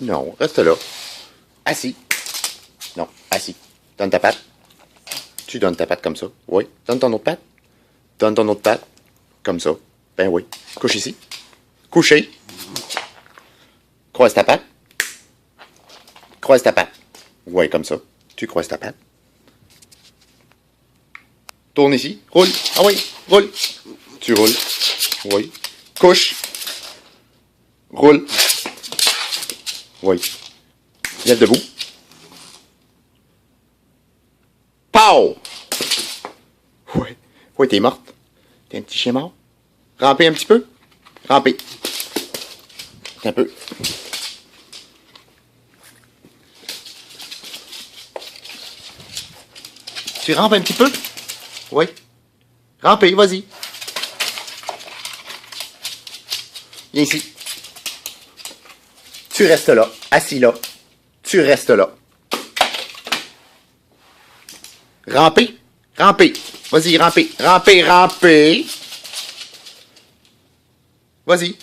Non, reste là. Assis. Non, assis. Donne ta patte. Tu donnes ta patte comme ça. Oui. Donne ton autre patte. Donne ton autre patte. Comme ça. Ben oui. Couche ici. Couché. Croise ta patte. Croise ta patte. Oui, comme ça. Tu croises ta patte. Tourne ici. Roule. Ah oui. Roule. Tu roules. Oui. Couche. Roule. Oui. Lève debout. Pow! Oui. Oui, t'es morte. T'es un petit chien mort. Rampez un petit peu. Rampez. Un peu. Tu rampes un petit peu? Oui. Rampez, vas-y. Viens ici. Tu restes là, assis là. Tu restes là. Rampez, rampez. Vas-y, rampez, rampez, rampez. Vas-y.